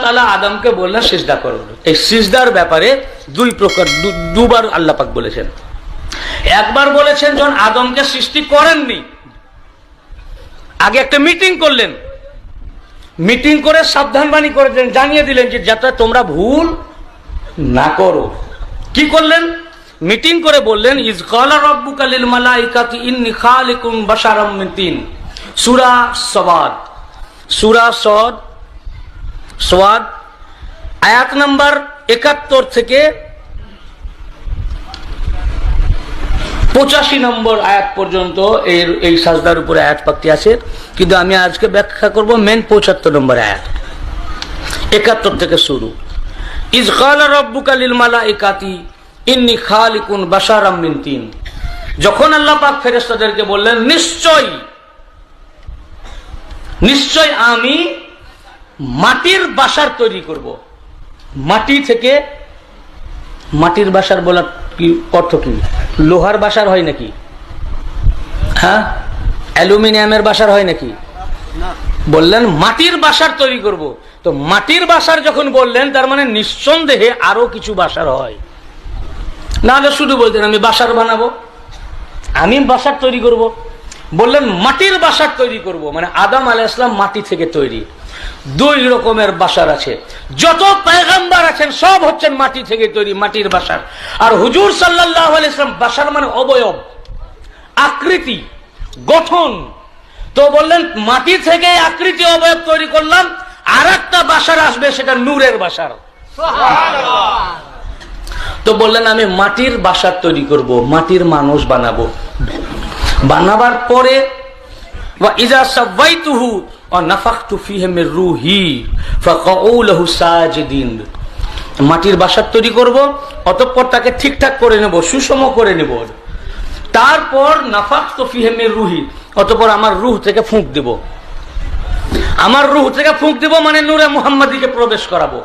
তাআলা আদমকে বললেন সিজদা করো। এই সিজদার ব্যাপারে দুই প্রকার, দুবার আল্লাহ পাক বলেছেন। একবার বলেছেন যখন আদমকে সৃষ্টি করেননি, আগে একটা মিটিং করলেন, মিটিং করে সাবধানবাণী করে দিলেন, জানিয়ে দিলেন যে যাতে তোমরা ভুল না করো। কি করলেন? মিটিং করে বললেন ইজ ক্বালা রাব্বুকা লিল মালাইকাতি ইন্নী খালিকুম বাশারাম মিন তিন, সূরা সাদ, সূরা সাদ আয়াত নাম্বার ৭১ থেকে ৮৫ নম্বর আয়াত পর্যন্ত এই সাজদার উপরে আয়াত পাকটি আছে, কিন্তু আমি আজকে ব্যাখ্যা করব মেন ৭৫ নম্বর আয়াত, ৭১ থেকে শুরু। ইজ ক্বালা রাব্বুকা লিল মালাইকাতি ইন্নী খালিকুন বাশারাম মিন তিন, যখন আল্লাহ পাক ফেরেশতাদেরকে বললেন নিশ্চয় আমি মাটির বাসার তৈরি করব। মাটি থেকে, মাটির বাসার বলার কি অর্থ কি? লোহার বাসার হয় নাকি? হ্যাঁ, অ্যালুমিনিয়ামের বাসার হয় নাকি? বললেন মাটির বাসার তৈরি করব। তো মাটির বাসার যখন বললেন, তার মানে নিঃসন্দেহে আরো কিছু বাসার হয়, নাহলে শুধু বলতেন আমি বাসার বানাবো, আমি বাসার তৈরি করব। বললেন মাটির বাসার তৈরি করব, মানে আদম আলাইহিস সালাম মাটি থেকে তৈরি। দুই রকমের বাসার আছে, যত পয়গম্বর আছেন সব হচ্ছেন মাটি থেকে তৈরি, মাটির বাসার। আর হুজুর সাল্লাল্লাহু আলাইহি ওয়াসাল্লাম বাসার মানে অবয়ব, আকৃতি, গঠন। তো বললেন মাটি থেকে আকৃতি অবয়ব তৈরি করলাম, আর একটা বাসার আসবে, সেটা নূরের বাসার। তো বললেন আমি মাটির বাসার তৈরি করব, মাটির মানুষ বানাবো। বানাবার পরে ওয়া ইজা সাওয়াইতুহু ওয়া নাফাখতু ফীহি মির রূহি ফাকাউ লাহু সাজিদিন, মাটির বাসার তৈরি করব, অতঃপর তাকে ঠিকঠাক করে নেব, সুষম করে নেব। তারপর নাফাখতু ফীহি মির রূহি, অতঃপর আমার রূহ থেকে ফুঁক দেব। আমার রূহ থেকে ফুঁক দেব মানে নূরে মুহাম্মাদিকে প্রবেশ করাবো।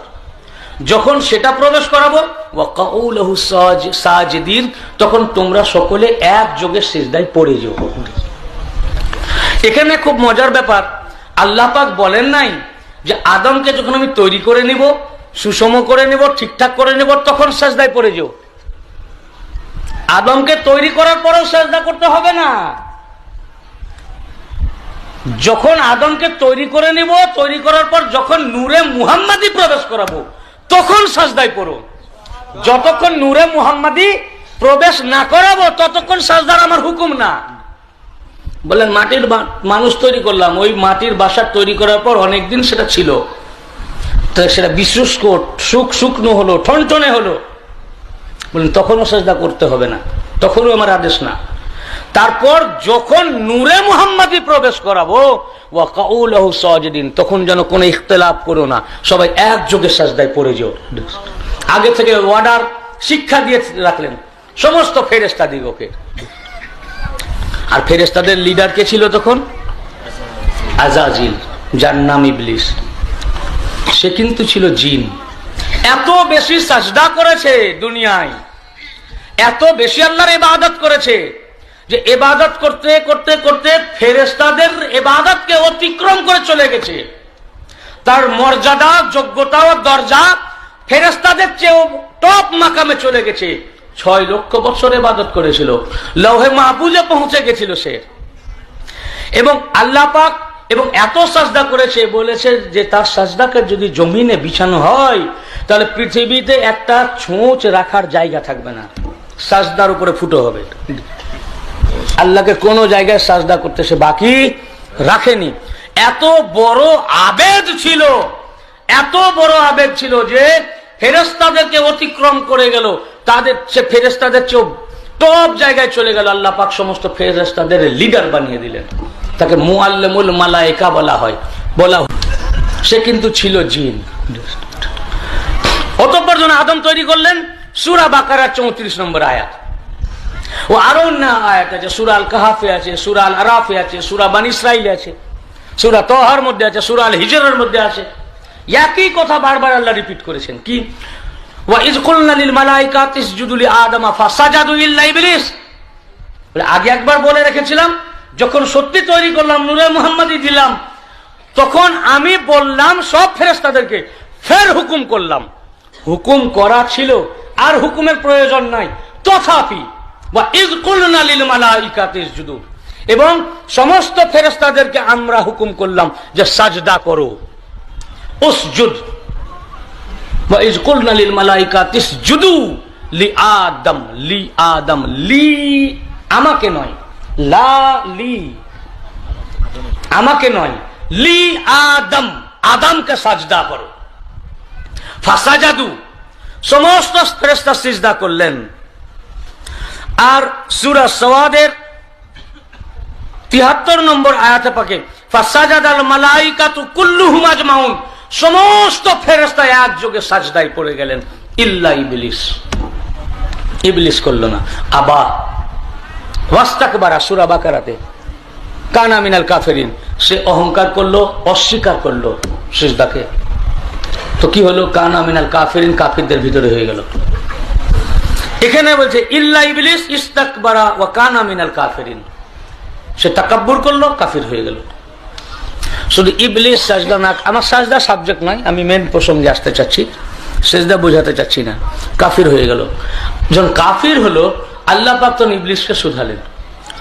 যখন সেটা প্রবেশ করাবো ওয়াকাউ লাহু সাজিদিন, তখন তোমরা সকলে একযোগে সিজদায় পড়ে যাও। এখানে খুব মজার ব্যাপার, আল্লাহ পাক বলেন নাই যে আদমকে যখন আমি তৈরি করে নিব, সুষম করে নিব, ঠিকঠাক করে নিব, তখন সিজদায় পড়ে যাও। আদমকে তৈরি করার পরেও সিজদা করতে হবে না। যখন আদমকে তৈরি করে নিব, তৈরি করার পর যখন নূরে মুহাম্মাদি প্রবেশ করাবো, তখন সাজদায় পড়ো। যতক্ষণ নূরে মুহাম্মাদি প্রবেশ না করাবো, ততক্ষণ সাজদার আমার হুকুম না। বলেন মাটির মানুষ তৈরি করলাম, ওই মাটির বাসা তৈরি করার পর অনেকদিন সেটা ছিল, সেটা বিশুষ্ক শুকনো হলো, ঠনঠনে হলো, বলেন তখনও সাজদা করতে হবে না, তখনও আমার আদেশ না। তারপর যখন নূরে মুহাম্মাদি প্রবেশ করাবো ওয়াকাউ লাহু সাজিদিন, তখন যেন কোনো ইখতিলাফ করো না, সবাই একযোগে সাজদায় পড়ে যাও। আগে থেকে অর্ডার, শিক্ষা দিয়ে রাখলেন সমস্ত ফেরেশতাদিগকে। আর ফেরেশতাদের লিডার কে ছিল তখন? আজাজিল, যার নাম ইবলিস। সে কিন্তু ছিল জিন। এত বেশি সাজদা করেছে দুনিয়ায়, এত বেশি আল্লাহর ইবাদত করেছে যে ইবাদত করতে করতে করতে ফেরেশতাদের ইবাদতকে অতিক্রম করে চলে গেছে। তার মর্যাদা, যোগ্যতা ও দরজা ফেরেশতাদের চেয়েও টপ মাকামে চলে গেছে। 6 লক্ষ বছর ইবাদত করেছিল, লৌহে মাহফুজে পৌঁছে গেছিল সে। এবং আল্লাহ পাক এবং এত সাজদা করেছে, বলেছে যে তার সাজদাকে যদি জমিনে বিছানো হয়, তাহলে পৃথিবীতে একটা ছোঁচ রাখার জায়গা থাকবে না, সাজদার উপরে ফুটো হবে। আল্লাহকে কোন জায়গায় সাজদা করতে সে বাকি রাখেনি। এত বড় আবেদ ছিল, এত বড় আবেদ ছিল যে ফেরেশতাদেরকে অতিক্রম করে গেল, তাদের সে ফেরেশতাদের চেয়ে টপ জায়গায় চলে গেল। আল্লাহ পাক সমস্ত ফেরেশতাদের লিডার বানিয়ে দিলেন, তাকে মুআল্লিমুল মালায়েকা বলা হয়। সে কিন্তু ছিল জিন। অতঃপর যখন আদম তৈরি করলেন, সূরা বাকারার 34 নম্বর আয়াত, ও আরো অন্য আয়াত আছে, সূরা আল কাহাফে আছে, সূরা আল আরাফে আছে, সূরা বনী ইসরাঈলে আছে, সূরা তাহার মধ্যে আছে, সূরা আল হিজরের মধ্যে আছে। একই কথা বারবার আল্লাহ রিপিট করেছেন। কি? ওয়া ইয কুলনা লিল মালাইকাতি ইসজুদু লি আদম ফাসাজাদু ইল্লা ইবলিস। আগে একবার বলে রেখেছিলাম, যখন সত্যি তৈরি করলাম, নূরে মুহাম্মাদি দিলাম, তখন আমি বললাম সব ফেরেশতাদেরকে ফের হুকুম করলাম। হুকুম করা ছিল, আর হুকুমের প্রয়োজন নাই। তথাপি এবং সমস্ত ফেরেশতাদেরকে আমরা হুকুম করলাম যে সাজদা করো, উসজুদ। ওয়া ইয কুলনা লিল মালাইকাতি ইসজুদু লি আদম, লি আদম, লি আমাকে নয়, লা লি আমাকে নয়, লি আদম আদমকে সাজদা করো। ফাসাজাদু সমস্ত ফেরেশতা সিজদা করলেন। আর সূরা সওয়াদের 73 নম্বর আয়াতে পাকে ফাসাজাদাল মালাইকাতু কুল্লুহুম আজমাউন, সমস্ত ফেরেশতা একযোগে সাজদায় পড়ে গেলেন, ইল্লা ইবলিস। ইবলিস করলো না। আবা ওয়াস্তাকবারা সূরা বাকারাতে, কানা মিনাল কাফিরিন, সে অহংকার করলো, অস্বীকার করলো সিজদাকে। তো কি হলো? কানা মিনাল কাফিরিন, কাফিরদের ভিতরে হয়ে গেল। এখানে বলছে ইল্লা ইবলিস ইস্তাকবারা ওয়া কানা মিনাল কাফিরিন, সে তাকাব্বুর করলো, কাফির হয়ে গেল। শুধু ইবলিস সাজদা না, আমার সাজদা সাবজেক্ট নয়, আমি মেন প্রসঙ্গে আসতে চাচ্ছি, সাজদা বোঝাতে চাচ্ছি না। কাফির হয়ে গেল। যখন কাফির হলো, আল্লাহ পাক তখন ইবলিসকে শুধালেন,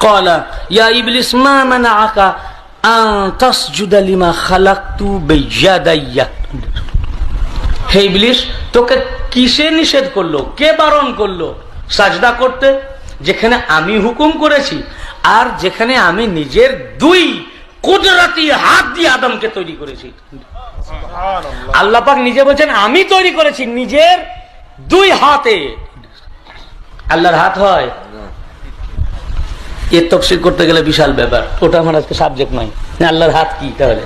ক্বালা ইয়া ইবলিস মা মানাআকা আন তাসজুদা লিমা খালাকতু বিয়াদাইয়া। হে ইবলিস, তোকে কিসে নিষেধ করলো, কে বারণ করলো সাজদা করতে, যেখানে আমি হুকুম করেছি আর যেখানে আমি নিজের দুই কুদরতি হাত দিয়ে আদমকে তৈরি করেছি। আল্লাহ পাক নিজে বলছেন আমি তৈরি করেছি নিজের দুই হাতে। আল্লাহর হাত হয়? এর তাফসীর করতে গেলে বিশাল ব্যাপার, ওটা আমার আজকে সাবজেক্ট নয়। আল্লাহর হাত কি? তাহলে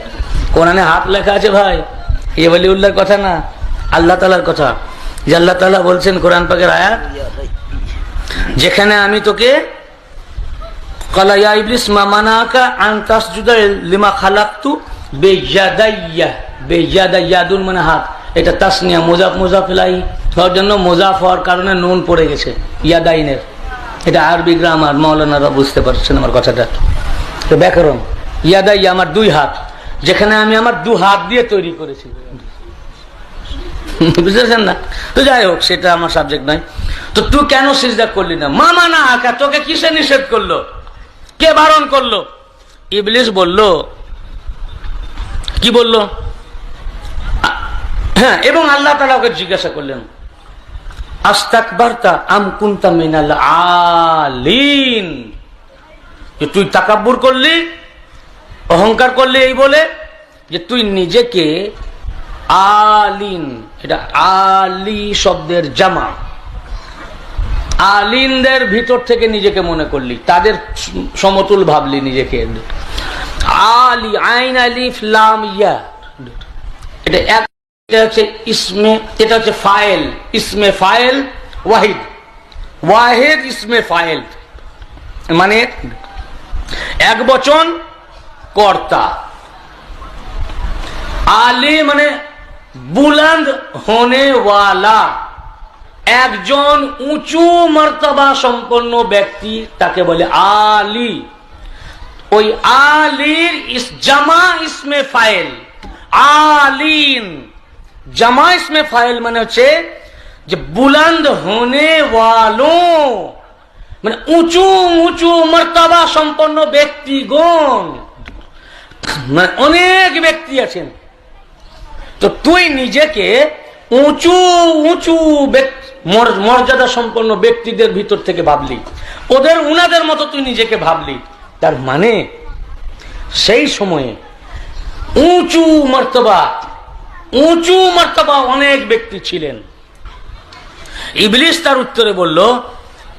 কোরআনে হাত লেখা আছে ভাই, এ ওয়ালিউল্লাহর কথা না, আল্লাহ তাআলার কথা। যে আল্লাহ তাআলা বলছেন কোরআন পাকের আয়াত, যেখানে আমি তোকে ক্বালা ইয়া ইবলিস মা মানাআকা আন তাসজুদা লিমা খালাকতু বিয়াদাইয়া, বিয়াদাইয়াদুন মানে হাত, এটা তাসনিয়া, মুজাফ মুজাফ ইলাইহি হওয়ার জন্য মুজাফ হওয়ার কারণে নুন পড়ে গেছে ইয়াদাইনের। এটা আরবি গ্রামার, মাওলানারা বুঝতে পারছেন আমার কথাটা, ব্যাকরণ। ইয়াদাইয়া আমার দুই হাত, যেখানে আমি আমার দু হাত দিয়ে তৈরি করেছি। বুঝতেছেন না? তো যাই হোক, সেটা আমার সাবজেক্ট নয়। তো তুই কেন সিজদা করলি না? মা মানা আকা, তোকে কিসে নিষেধ করলো, কে বারণ করলো? ইবলিস বলল, কি বলল? হ্যাঁ, এবং আল্লাহ তাআলা ওকে জিজ্ঞাসা করলেন, আস্তাকবারতা আম কুনতা মিনাল আলিন, যে তুই তাকাব্বুর করলি, অহংকার করলি এই বলে যে তুই নিজেকে আলিন, এটা আলি শব্দের জামা, আলিনদের ভিতর থেকে নিজেকে মনে করলি, তাদের সমতুল ভাবলি নিজেকে। আলি, আইন আলিফ লাম ইয়া, এটা এক, এটা হচ্ছে ইসমে, এটা হচ্ছে ফাইল, ইসমে ফাইল ওয়াহিদ, ওয়াহিদ ইসমে ফাইল মানে এক বচন কর্তা। আলী মানে বুলন্দ হোনে ওয়ালা, একজন উঁচু মর্তবা সম্পন্ন ব্যক্তি, তাকে বলে আলী। ওই আলীর জামা ইসমে ফাইল আলীন, জামা ইসমে ফাইল মানে হচ্ছে যে বুলন্দ হোনে ওয়ালো, মানে উঁচু উঁচু মর্তবা সম্পন্ন ব্যক্তিগণ, মানে অনেক ব্যক্তি আছেন। তো তুই নিজেকে উঁচু উঁচু মর্যাদা সম্পন্ন ব্যক্তিদের ভিতর থেকে ভাবলি, ওদের উনাদের মতো তুই নিজেকে ভাবলি। তার মানে সেই সময়ে উঁচু মর্তবা অনেক ব্যক্তি ছিলেন। ইবলিস তার উত্তরে বলল,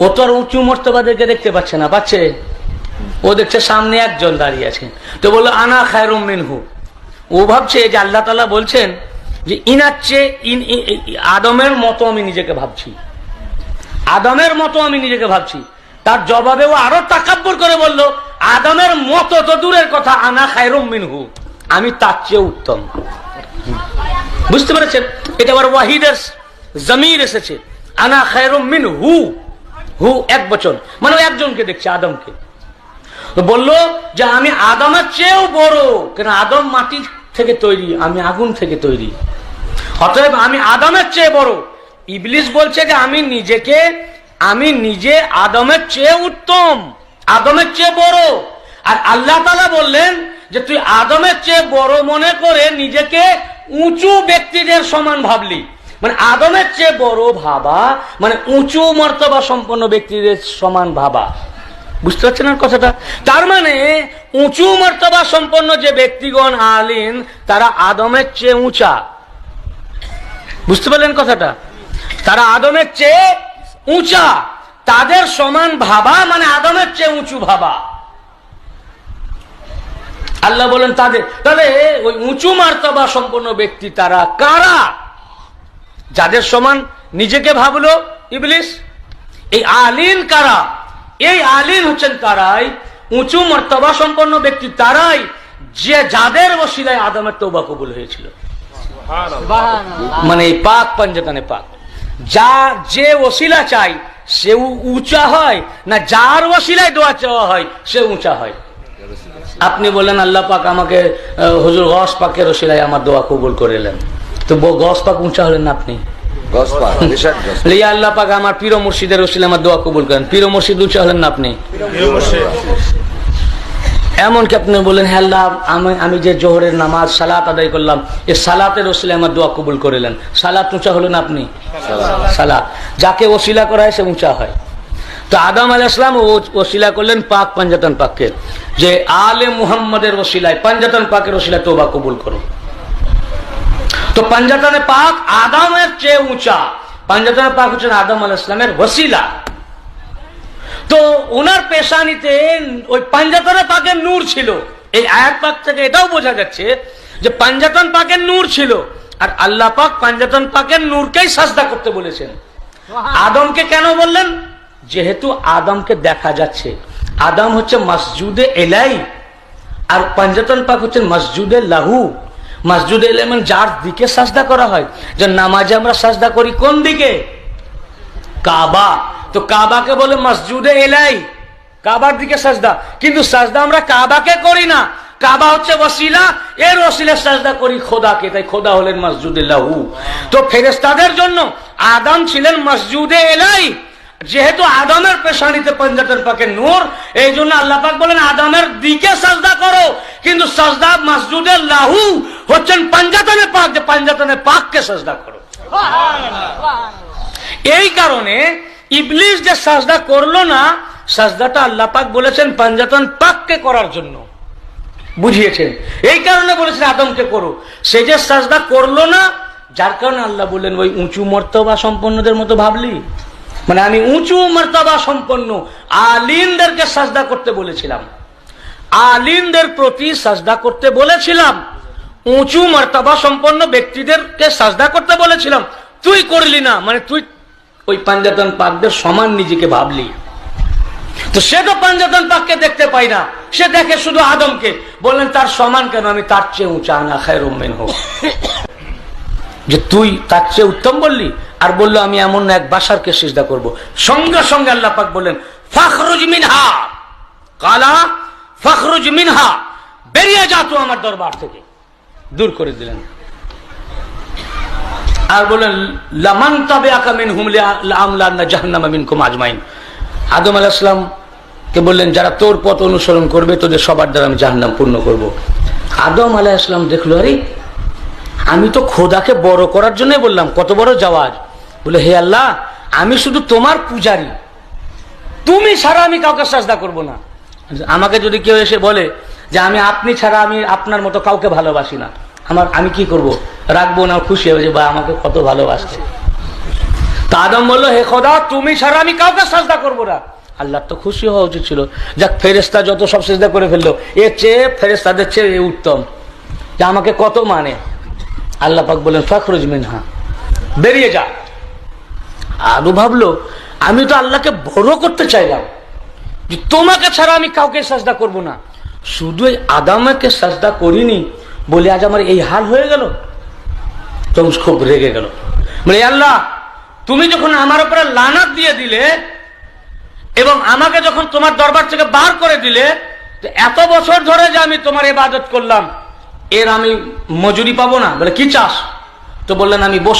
ও তো আর উঁচু মর্তবাদেরকে দেখতে পাচ্ছে না, পাচ্ছে? ও দেখছে সামনে একজন দাঁড়িয়ে আছে। তো বললো আনা খায়রুম মিনহু, ও ভাবছে যে আল্লাহ তাআলা বলছেন যে ইনার চেয়ে আদমের মতো আমি নিজেকে ভাবছি, আদমের মতো আমি নিজেকে ভাবছি। তার জবাবে ও আরো তাকাব্বুর করে বলল, আদমের মতো তো দূরের কথা, আনা খায়রুম মিনহু, আমি তার চেয়ে উত্তম। বুঝতে পেরেছেন? এটা আবার ওয়াহিদের জমির এসেছে, আনা খায়রুম মিনহু, হু এক বচন, মানে একজনকে দেখছে, আদমকে। বলল যে আমি আদমের চেয়েও বড়, কেন আদম মাটি থেকে তৈরি, আমি আগুন থেকে তৈরি। অতএব আমি আদমের চেয়ে বড়। ইবলিস বলছে যে আমি নিজে আদমের চেয়ে উত্তম, আদমের চেয়ে বড়। আর আল্লাহ তাআলা বললেন যে তুই আদমের চেয়ে বড় মনে করে নিজেকে উঁচু ব্যক্তিদের সমান ভাবলি। মানে আদমের চেয়ে বড় ভাবা মানে উঁচু মর্তবা সম্পন্ন ব্যক্তিদের সমান ভাবা। বুঝতে পারছেন না কথাটা? তার মানে উঁচু মর্তবা সম্পন্ন যে ব্যক্তিগণ আলিম, তারা আদমের চেয়ে উঁচা। বুঝতে পারলেন কথাটা? তারা আদমের চেয়ে উঁচা, তাদের সমান ভাবা মানে আদমের চেয়ে উঁচু ভাবা। আল্লাহ বলেন তাদের, তাহলে ওই উঁচু মার্তবা সম্পন্ন ব্যক্তি তারা কারা? যাদের সমান নিজেকে ভাবলো ইবলিস। এই আলিম কারা? এই আলিম হচ্ছেন তারাই, উঁচু মর্তবা সম্পন্ন ব্যক্তি তারাই যে যাদের ওসিলায় আদমের তওবা কবুল হয়েছিল। মানে এই পাক পাঞ্জাতানে পাক, যে ওসিলা চাই সে উঁচা হয় না, যার ওসিলায় দোয়া চাওয়া হয় সে উঁচা হয়। আপনি বললেন আল্লাহ পাক আমাকে হুজুর গস পাকের ওসিলায় আমার দোয়া কবুল করেলেন, তো গস পাক উঁচা হলেন না আপনি? আল্লাহ পাক আমার পীর মুর্শিদের ওসিলায় আমার দোয়া কবুল করেন, পীর মুর্শিদ উঁচা হলেন না আপনি? এমনকি আপনি বলেন হ্যাঁ আল্লাহ আমি যে জোহরের নামাজ সালাত আদায় করলাম, এই সালাতের ওসিলায় আমার দোয়া কবুল করেলেন, সালাত উঁচা হলেন আপনি? সালাত যাকে ওসিলা করা হয় সে উঁচা হয়। তো আদম আলাইহিস সালাম ওসিলা করলেন পাক পাঞ্জাতন পাককে, যে আলে মুহাম্মদের ওসিলায় পাঞ্জাতন পাকের ওসিলায় তওবা কবুল করো। তো পাঞ্জাতনে পাক আদমের চেয়ে উঁচা, পাঞ্জাতনে পাক হচ্ছেন আদম আলাইহিস সালামের ওসিলা। তো ওনার পেশানিতে ওই পাঞ্জাতনে পাকের নূর ছিল। এই আয়াত পাক থেকে এটাও বোঝা যাচ্ছে যে পাঞ্জাতন পাকের নূর ছিল, আর আল্লাহ পাক পাঞ্জাতন পাকের নূরকেই সাজদা করতে বলেছেন। আদমকে কেন বললেন? যেহেতু আদমকে দেখা যাচ্ছে, আদম হচ্ছে মসজুদে এলাই, আর পাঞ্জাতন পাক হচ্ছেন মসজুদে লাহু। মসজুদে এলাই মানে যার দিকে সাজদা করা হয়। যে নামাজে আমরা সাজদা করি কোন দিকে? কাবা। তো কাবাকে বলে মসজুদে এলাই, কাবার দিকে সাজদা। কিন্তু সাজদা আমরা কাবাকে করি না, কাবা হচ্ছে ওসিলা, এর ওসিলা সাজদা করি খোদাকে, তাই খোদা হলেন মসজুদে লাহু। তো ফেরেশতাদের জন্য আদম ছিলেন মসজুদে এলাই। যেহেতু আদমের পেশানিতে পাঞ্জাতন পাকের নূর, এই জন্য আল্লাহ পাক বলেন আদমের দিকে সাজদা করো, কিন্তু সাজদা মসজুদে লাহু হচ্ছেন পাঞ্জাতনে পাক, যে পাঞ্জাতনে পাককে সাজদা করো। এই কারণে ইবলিস যে সাজদা করলো না, সাজদাটা আল্লাহ পাক বলেছেন পাঞ্জাতন পাককে করার জন্য, বুঝিয়েছেন। এই কারণে বলেছেন আদমকে করো, সে যে সাজদা করলো না, যার কারণে আল্লাহ বললেন ওই উঁচু মর্তবা সম্পন্নদের মতো ভাবলি। মানে আমি উঁচু মর্তবা সম্পন্ন আলিমদেরকে সাজদা করতে বলেছিলাম, আলিমদের প্রতি সাজদা করতে বলেছিলাম, উঁচু মর্তবা সম্পন্ন ব্যক্তিদেরকে সাজদা করতে বলেছিলাম, তুই করলি না, মানে তুই ওই পাঞ্জাতন পাকদের সমান নিজেকে ভাবলি। তো সে তো পাঞ্জাতন পাককে দেখতে পাই না, সে দেখে শুধু আদমকে। বললেন তার সমান কেন? আমি তার চেয়ে উঁচা, না খায়রুম মিনহু, যে তুই তার চেয়ে উত্তম বললি। আর বললো আমি এমন এক বাশারকে সিজদা করব। সঙ্গে সঙ্গে আল্লাহ পাক বললেন ফাখরুজ মিনহা, কালা ফাখরুজ মিনহা, বেরিয়ে যা তুই আমার দরবার থেকে, দূর করে দিলেন। আর বলেন লামান তাবিআকা মিনহুম লাআমলান্না জাহান্নামা মিনকুম আজমাইন। আদম আলাইহিস সালাম কে বললেন যারা তোর পথ অনুসরণ করবে তোদের সবার দ্বারা আমি জাহান্নাম পূর্ণ করব। আদম আলাইহিস সালাম দেখলো আরে আমি তো খোদাকে বড় করার জন্য বললাম, কত বড় জাওয়াজ। বলে হে আল্লাহ, আমি শুধু তোমার পূজারি, তুমি ছাড়া আমি কাউকে সাজদা করব না। আমাকে যদি কেউ এসে বলে যে আমি আপনি ছাড়া আমি আপনার মতো কাউকে ভালোবাসি না, আমি কি করব? রাখবো না, খুশি হবে যে বা আমাকে কত ভালোবাসছে। তা আদম বললো হে খোদা, তুমি ছাড়া আমি কাউকে সাজদা করব না। আল্লাহর তো খুশি হওয়া উচিত ছিল, যাক ফেরেশতা যত সব সিজদা করে ফেললো, এর চেয়ে ফেরেশতাদের চেয়ে উত্তম, যে আমাকে কত মানে। আল্লাহ পাক বলেন ফাখরুজ মিনহা, বেরিয়ে যা। আরো ভাবলো আমি তো আল্লাহকে বড় করতে চাইলাম, যে তোমাকে ছাড়া আমি কাউকে সাজদা করব না, শুধু আদমকে সাজদা করিনি বলে আজ আমার এই হাল হয়ে গেল। তখন খুব রেগে গেল, বলে আল্লাহ তুমি যখন আমার উপরে লানাত দিয়ে দিলে এবং আমাকে যখন তোমার দরবার থেকে বার করে দিলে, এত বছর ধরে যে আমি তোমার ইবাদত করলাম, এর আমি মজুরি পাবো না? বলে কি চাস? তো বললেন আমি বস